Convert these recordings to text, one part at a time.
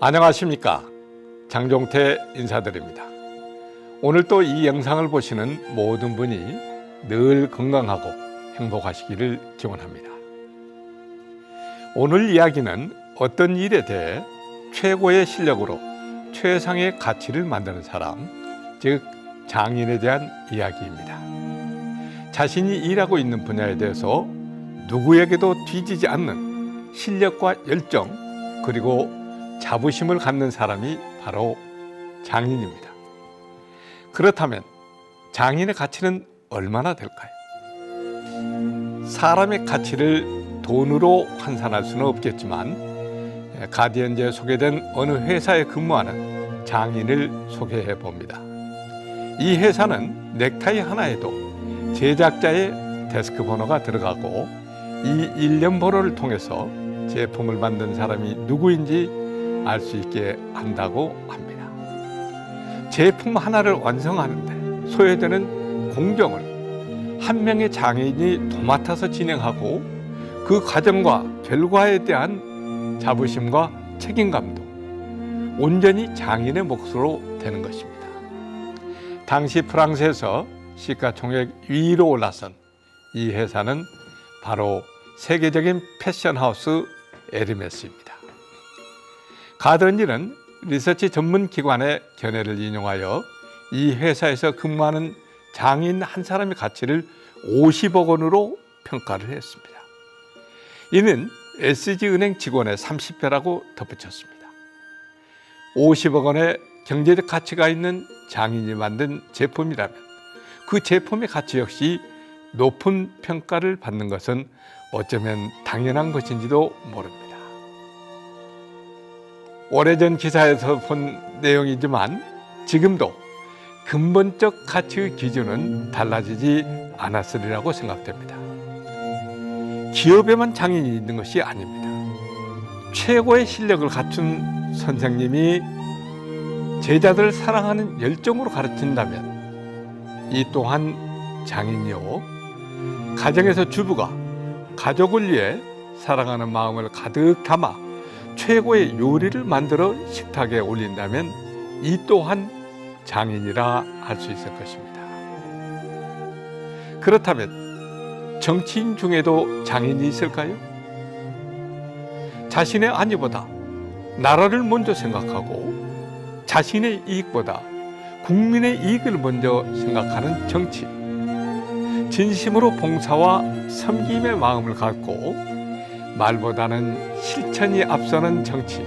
안녕하십니까. 장종태 인사드립니다. 오늘 또 이 영상을 보시는 모든 분이 늘 건강하고 행복하시기를 기원합니다. 오늘 이야기는 어떤 일에 대해 최고의 실력으로 최상의 가치를 만드는 사람, 즉 장인에 대한 이야기입니다. 자신이 일하고 있는 분야에 대해서 누구에게도 뒤지지 않는 실력과 열정, 그리고 자부심을 갖는 사람이 바로 장인입니다. 그렇다면 장인의 가치는 얼마나 될까요? 사람의 가치를 돈으로 환산할 수는 없겠지만 가디언즈에 소개된 어느 회사에 근무하는 장인을 소개해 봅니다. 이 회사는 넥타이 하나에도 제작자의 데스크 번호가 들어가고 이 일련 번호를 통해서 제품을 만든 사람이 누구인지 알 수 있게 한다고 합니다. 제품 하나를 완성하는데 소요되는 공정을 한 명의 장인이 도맡아서 진행하고 그 과정과 결과에 대한 자부심과 책임감도 온전히 장인의 몫으로 되는 것입니다. 당시 프랑스에서 시가총액 위로 올라선 이 회사는 바로 세계적인 패션하우스 에르메스입니다. 가든일은 리서치 전문 기관의 견해를 인용하여 이 회사에서 근무하는 장인 한 사람의 가치를 50억 원으로 평가를 했습니다. 이는 SG은행 직원의 30배라고 덧붙였습니다. 50억 원의 경제적 가치가 있는 장인이 만든 제품이라면 그 제품의 가치 역시 높은 평가를 받는 것은 어쩌면 당연한 것인지도 모릅니다. 오래전 기사에서 본 내용이지만 지금도 근본적 가치의 기준은 달라지지 않았으리라고 생각됩니다. 기업에만 장인이 있는 것이 아닙니다. 최고의 실력을 갖춘 선생님이 제자들을 사랑하는 열정으로 가르친다면 이 또한 장인이요, 가정에서 주부가 가족을 위해 사랑하는 마음을 가득 담아 최고의 요리를 만들어 식탁에 올린다면 이 또한 장인이라 할 수 있을 것입니다. 그렇다면 정치인 중에도 장인이 있을까요? 자신의 안위보다 나라를 먼저 생각하고 자신의 이익보다 국민의 이익을 먼저 생각하는 정치, 진심으로 봉사와 섬김의 마음을 갖고 말보다는 실천이 앞서는 정치,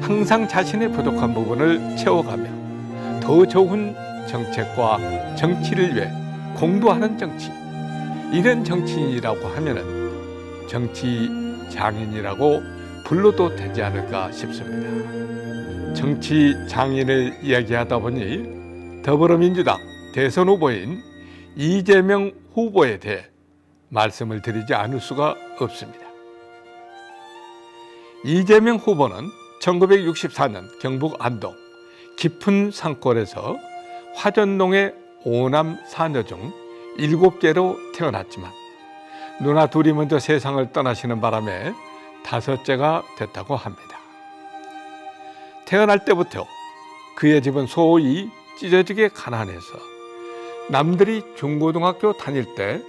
항상 자신의 부족한 부분을 채워가며 더 좋은 정책과 정치를 위해 공부하는 정치, 이런 정치인이라고 하면은 정치 장인이라고 불러도 되지 않을까 싶습니다. 정치 장인을 이야기하다 보니 더불어민주당 대선 후보인 이재명 후보에 대해 말씀을 드리지 않을 수가 없습니다. 이재명 후보는 1964년 경북 안동 깊은 산골에서 화전동의 5남 4녀 중 7개로 태어났지만 누나 둘이 먼저 세상을 떠나시는 바람에 5째가 됐다고 합니다. 태어날 때부터 그의 집은 소위 찢어지게 가난해서 남들이 중고등학교 다닐 때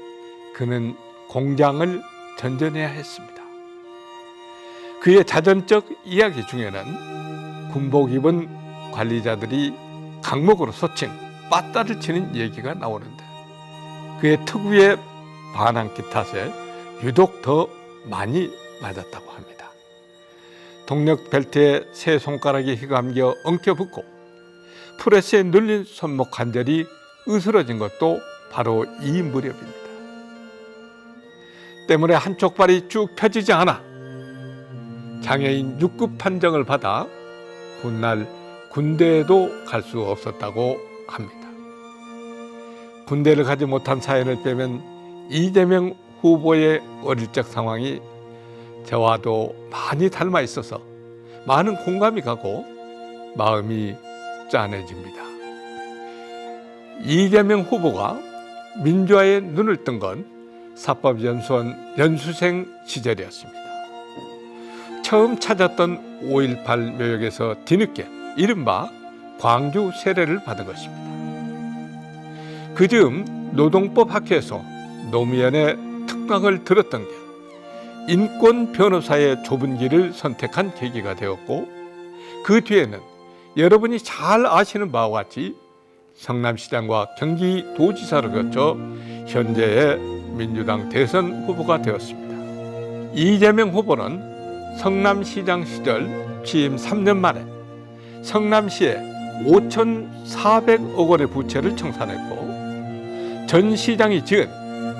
그는 공장을 전전해야 했습니다. 그의 자전적 이야기 중에는 군복 입은 관리자들이 강목으로 소칭, 빠따를 치는 얘기가 나오는데 그의 특유의 반항기 탓에 유독 더 많이 맞았다고 합니다. 동력 벨트에 세 손가락이 휘감겨 엉켜붙고 프레스에 눌린 손목 관절이 으스러진 것도 바로 이 무렵입니다. 때문에 한쪽 발이 쭉 펴지지 않아 장애인 6급 판정을 받아 훗날 군대에도 갈 수 없었다고 합니다. 군대를 가지 못한 사연을 빼면 이재명 후보의 어릴 적 상황이 저와도 많이 닮아 있어서 많은 공감이 가고 마음이 짠해집니다. 이재명 후보가 민주화에 눈을 뜬 건 사법연수원 연수생 시절이었습니다. 처음 찾았던 5.18 묘역에서 뒤늦게 이른바 광주 세례를 받은 것입니다. 그 즈음 노동법 학회에서 노무현의 특강을 들었던 게 인권 변호사의 좁은 길을 선택한 계기가 되었고, 그 뒤에는 여러분이 잘 아시는 바와 같이 성남시장과 경기도지사를 거쳐 현재의 민주당 대선 후보가 되었습니다. 이재명 후보는 성남시장 시절 취임 3년 만에 성남시에 5,400억 원의 부채를 청산했고, 전 시장이 지은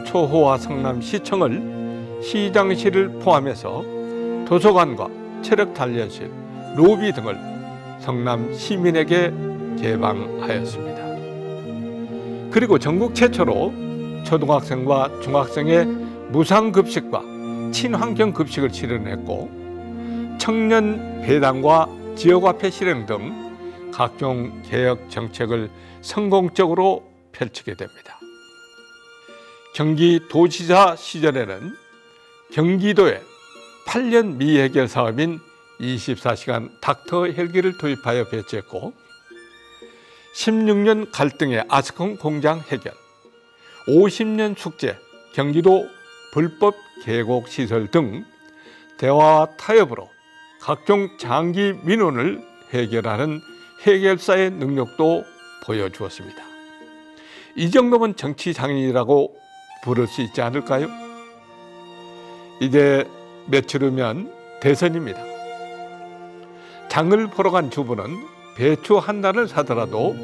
초호화 성남시청을 시장실을 포함해서 도서관과 체력단련실, 로비 등을 성남 시민에게 개방하였습니다. 그리고 전국 최초로 초등학생과 중학생의 무상급식과 친환경급식을 실현했고, 청년 배당과 지역화폐 실행 등 각종 개혁 정책을 성공적으로 펼치게 됩니다. 경기도지사 시절에는 경기도에 8년 미해결 사업인 24시간 닥터 헬기를 도입하여 배치했고, 16년 갈등의 아스콘 공장 해결, 50년 숙제, 경기도 불법 계곡 시설 등 대화와 타협으로 각종 장기 민원을 해결하는 해결사의 능력도 보여주었습니다. 이 정도면 정치 장인이라고 부를 수 있지 않을까요? 이제 며칠 후면 대선입니다. 장을 보러 간 주부는 배추 한 단을 사더라도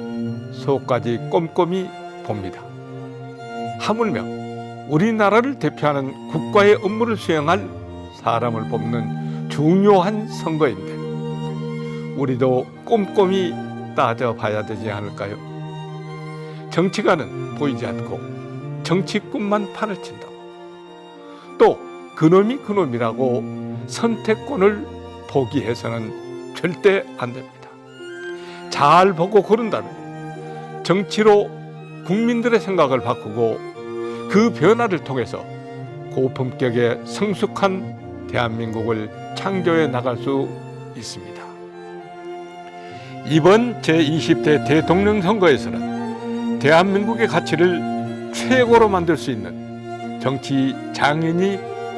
속까지 꼼꼼히 봅니다. 하물며 우리나라를 대표하는 국가의 업무를 수행할 사람을 뽑는 중요한 선거인데 우리도 꼼꼼히 따져봐야 되지 않을까요? 정치가는 보이지 않고 정치꾼만 판을 친다고, 또 그놈이 그놈이라고 선택권을 포기해서는 절대 안 됩니다. 잘 보고 고른다면 정치로 국민들의 생각을 바꾸고 그 변화를 통해서 고품격의 성숙한 대한민국을 창조해 나갈 수 있습니다. 이번 제20대 대통령 선거에서는 대한민국의 가치를 최고로 만들 수 있는 정치 장인이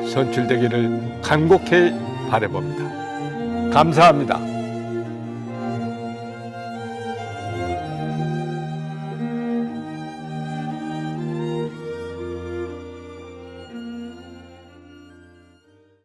선출되기를 간곡히 바라봅니다. 감사합니다.